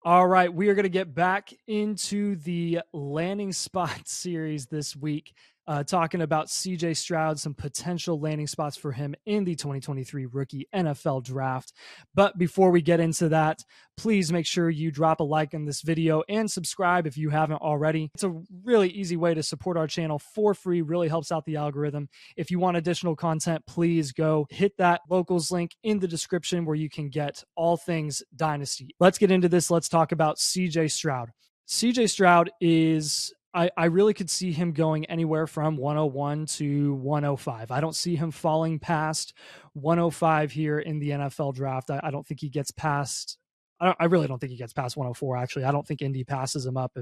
All right, we are going to get back into the landing spot series this week, talking about CJ Stroud, some potential landing spots for him in the 2023 rookie NFL draft. But before we get into that, please make sure you drop a like on this video and subscribe if you haven't already. It's a really easy way to support our channel for free, really helps out the algorithm. If you want additional content, please go hit that locals link in the description where you can get all things Dynasty. Let's get into this. Let's talk about CJ Stroud. CJ Stroud is... I really could see him going anywhere from 101 to 105. I don't see him falling past 105 here in the NFL draft. I don't think he gets past... I really don't think he gets past 104, actually. I don't think Indy passes him up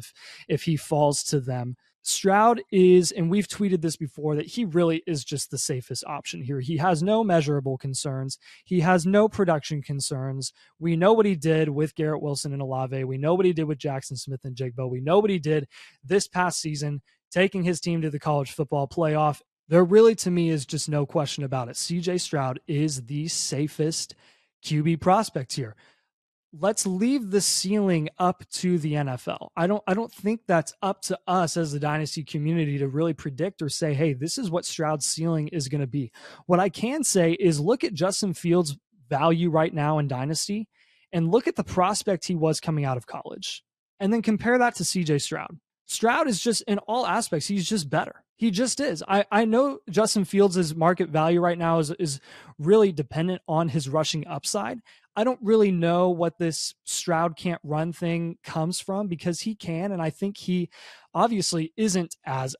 if he falls to them. Stroud is, and we've tweeted this before, that he really is just the safest option here. He has no measurable concerns. He has no production concerns. We know what he did with Garrett Wilson and Olave. We know what he did with Jackson Smith and Jigbo. We know what he did this past season, taking his team to the college football playoff. There really, to me, is just no question about it. CJ Stroud is the safest QB prospect here. Let's leave the ceiling up to the NFL. I don't think that's up to us as the Dynasty community to really predict or say, hey, this is what Stroud's ceiling is going to be. What I can say is look at Justin Fields' value right now in Dynasty and look at the prospect he was coming out of college. And then compare that to CJ Stroud. Stroud is just, in all aspects, he's just better. He just is. I know Justin Fields' market value right now is really dependent on his rushing upside. I don't really know what this Stroud can't run thing comes from, because he can, and I think he obviously isn't as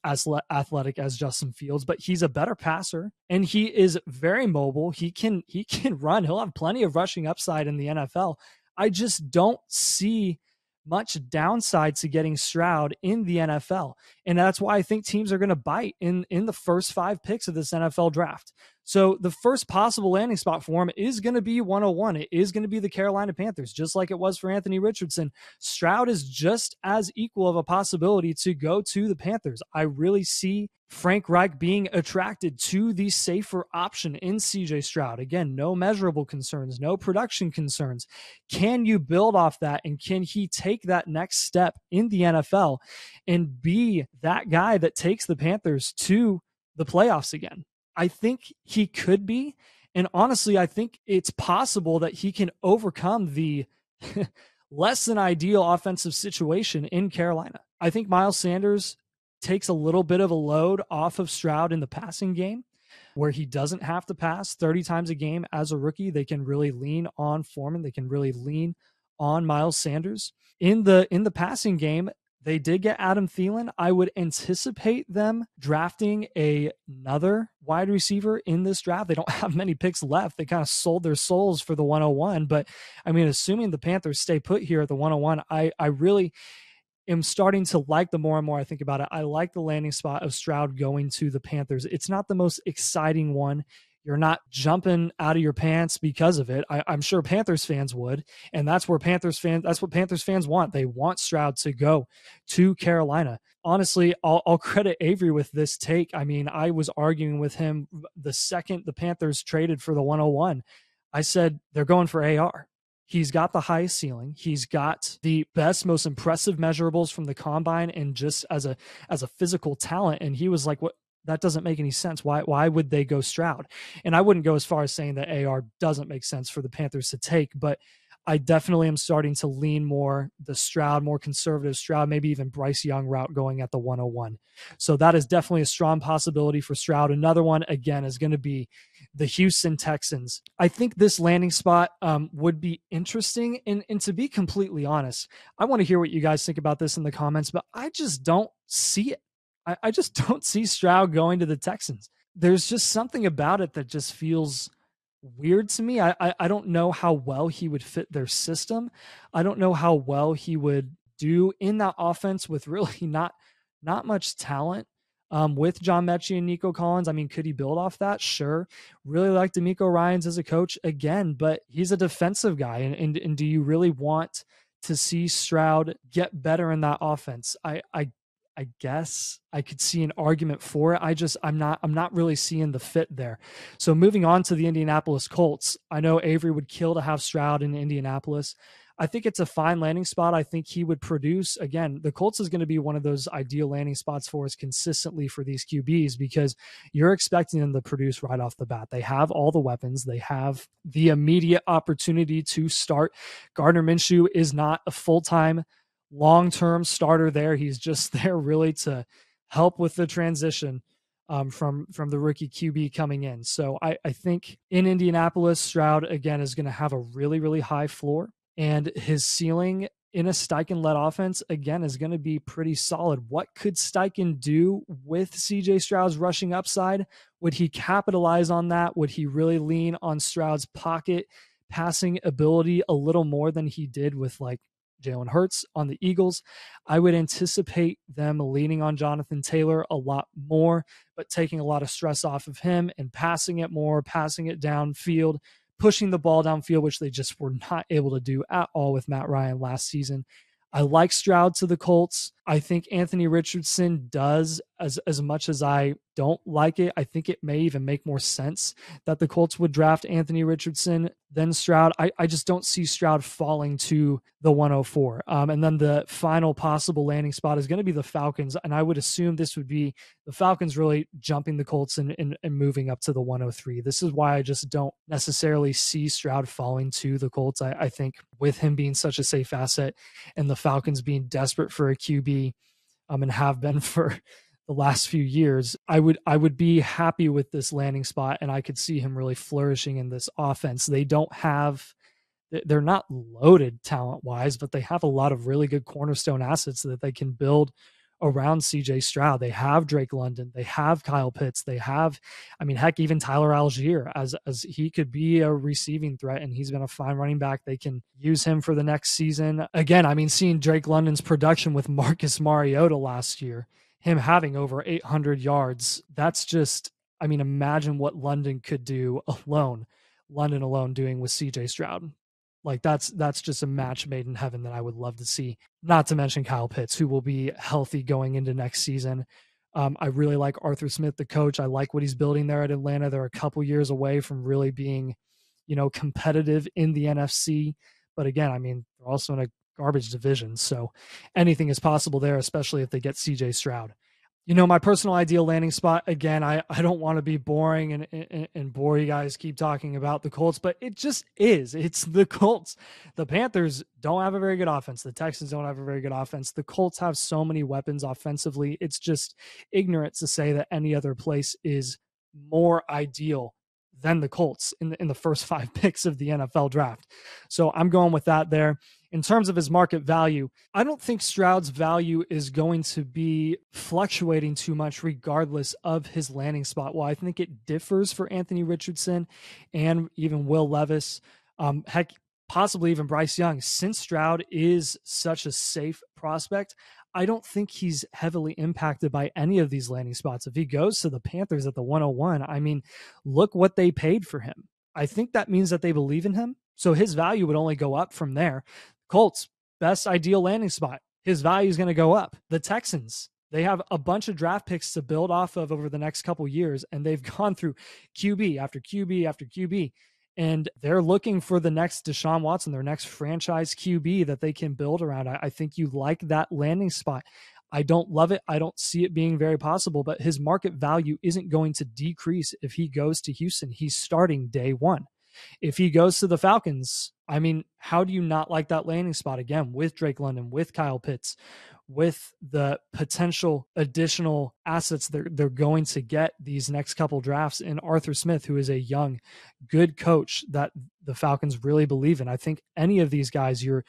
athletic as Justin Fields, but he's a better passer and he is very mobile. He can run. He'll have plenty of rushing upside in the NFL. I just don't see much downside to getting Stroud in the NFL. And that's why I think teams are going to bite in the first 5 picks of this NFL draft. So the first possible landing spot for him is going to be 101. It is going to be the Carolina Panthers, just like it was for Anthony Richardson. Stroud is just as equal of a possibility to go to the Panthers. I really see Frank Reich being attracted to the safer option in CJ Stroud. Again, no measurable concerns, no production concerns. Can you build off that, and can he take that next step in the NFL and be that guy that takes the Panthers to the playoffs again? I think he could be. And honestly, I think it's possible that he can overcome the less than ideal offensive situation in Carolina. I think Miles Sanders takes a little bit of a load off of Stroud in the passing game, where he doesn't have to pass 30 times a game as a rookie. They can really lean on Foreman. They can really lean on Miles Sanders. In the passing game, they did get Adam Thielen. I would anticipate them drafting another wide receiver in this draft. They don't have many picks left. They kind of sold their souls for the 101. But I mean, assuming the Panthers stay put here at the 101, I really am starting to like, the more and more I think about it, I like the landing spot of Stroud going to the Panthers. It's not the most exciting one. You're not jumping out of your pants because of it. I'm sure Panthers fans would, and that's what Panthers fans want. They want Stroud to go to Carolina. Honestly, I'll credit Avery with this take. I mean, I was arguing with him the second the Panthers traded for the 101. I said, they're going for AR. He's got the highest ceiling. He's got the best, most impressive measurables from the combine and just as a physical talent. And he was like, what? That doesn't make any sense. Why would they go Stroud? And I wouldn't go as far as saying that AR doesn't make sense for the Panthers to take, but I definitely am starting to lean more the Stroud, more conservative Stroud, maybe even Bryce Young route going at the 101. So that is definitely a strong possibility for Stroud. Another one, again, is going to be the Houston Texans. I think this landing spot would be interesting. And to be completely honest, I want to hear what you guys think about this in the comments, but I just don't see it. I just don't see Stroud going to the Texans. There's just something about it that just feels weird to me. I don't know how well he would fit their system. I don't know how well he would do in that offense with really not much talent with John Mechie and Nico Collins. I mean, could he build off that? Sure. Really like DeMeco Ryans as a coach again, but he's a defensive guy. And do you really want to see Stroud get better in that offense? I guess I could see an argument for it. I'm not really seeing the fit there. So moving on to the Indianapolis Colts, I know Avery would kill to have Stroud in Indianapolis. I think it's a fine landing spot. I think he would produce. Again, the Colts is going to be one of those ideal landing spots for us consistently for these QBs, because you're expecting them to produce right off the bat. They have all the weapons. They have the immediate opportunity to start. Gardner Minshew is not a full-time, long-term starter there. He's just there really to help with the transition from the rookie QB coming in. So I think in Indianapolis, Stroud, again, is going to have a really, really high floor. And his ceiling in a Steichen-led offense, again, is going to be pretty solid. What could Steichen do with CJ Stroud's rushing upside? Would he capitalize on that? Would he really lean on Stroud's pocket passing ability a little more than he did with like Jalen Hurts on the Eagles? I would anticipate them leaning on Jonathan Taylor a lot more, but taking a lot of stress off of him and passing it more, passing it downfield, pushing the ball downfield, which they just were not able to do at all with Matt Ryan last season. I like Stroud to the Colts. I think Anthony Richardson does, as much as I don't like it. I think it may even make more sense that the Colts would draft Anthony Richardson than Stroud. I just don't see Stroud falling to the 104. And then the final possible landing spot is going to be the Falcons. And I would assume this would be the Falcons really jumping the Colts and moving up to the 103. This is why I just don't necessarily see Stroud falling to the Colts. I think with him being such a safe asset and the Falcons being desperate for a QB, and have been for the last few years, I would be happy with this landing spot, and I could see him really flourishing in this offense. They're not loaded talent-wise, but they have a lot of really good cornerstone assets that they can build around CJ Stroud. They have Drake London. They have Kyle Pitts. They have, heck, even Tyler Algier as he could be a receiving threat, and he's been a fine running back. They can use him for the next season. Again, seeing Drake London's production with Marcus Mariota last year, him having over 800 yards, that's just, imagine what London could do alone doing with CJ Stroud. Like that's just a match made in heaven that I would love to see. Not to mention Kyle Pitts, who will be healthy going into next season. I really like Arthur Smith, the coach. I like what he's building there at Atlanta. They're a couple years away from really being, competitive in the NFC. But again, they're also in a garbage division. So anything is possible there, especially if they get CJ Stroud. My personal ideal landing spot, again, I don't want to be boring and bore you guys, keep talking about the Colts, but it just is. It's the Colts. The Panthers don't have a very good offense. The Texans don't have a very good offense. The Colts have so many weapons offensively. It's just ignorant to say that any other place is more ideal than the Colts in the first 5 picks of the NFL draft. So I'm going with that there. In terms of his market value, I don't think Stroud's value is going to be fluctuating too much regardless of his landing spot. Well, I think it differs for Anthony Richardson and even Will Levis, heck, possibly even Bryce Young. Since Stroud is such a safe prospect, I don't think he's heavily impacted by any of these landing spots. If he goes to the Panthers at the 101, look what they paid for him. I think that means that they believe in him. So his value would only go up from there. Colts, best ideal landing spot. His value is going to go up. The Texans, they have a bunch of draft picks to build off of over the next couple years, and they've gone through QB after QB after QB, and they're looking for the next Deshaun Watson, their next franchise QB that they can build around. I think you like that landing spot. I don't love it. I don't see it being very possible, but his market value isn't going to decrease if he goes to Houston. He's starting day one. If he goes to the Falcons, how do you not like that landing spot again with Drake London, with Kyle Pitts, with the potential additional assets they're going to get these next couple drafts in Arthur Smith, who is a young, good coach that the Falcons really believe in. I think any of these guys you're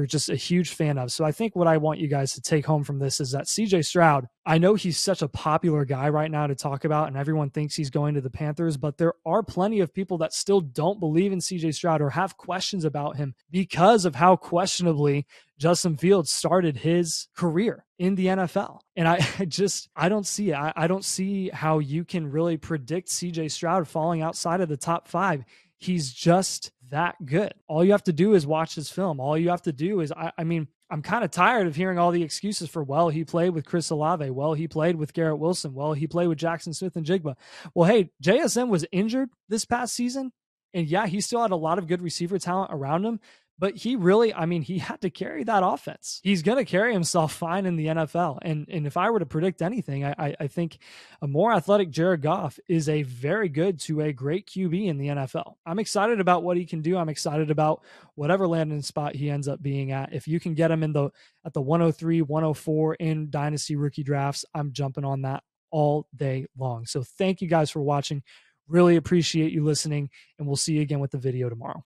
just a huge fan of. So I think what I want you guys to take home from this is that CJ Stroud, I know he's such a popular guy right now to talk about, and everyone thinks he's going to the Panthers, but there are plenty of people that still don't believe in CJ Stroud or have questions about him because of how questionably Justin Fields started his career in the NFL. And I don't see it. I don't see how you can really predict CJ Stroud falling outside of the top 5. He's just that good. All you have to do is watch his film. All you have to do is, I'm kind of tired of hearing all the excuses for, well, he played with Chris Olave. Well, he played with Garrett Wilson. Well, he played with Jackson Smith and Jigba. Well, hey, JSN was injured this past season. And yeah, he still had a lot of good receiver talent around him, But he really, I mean, he had to carry that offense. He's going to carry himself fine in the NFL. And if I were to predict anything, I think a more athletic Jared Goff is a very good to a great QB in the NFL. I'm excited about what he can do. I'm excited about whatever landing spot he ends up being at. If you can get him at the 103, 104 in Dynasty rookie drafts, I'm jumping on that all day long. So thank you guys for watching. Really appreciate you listening, and we'll see you again with the video tomorrow.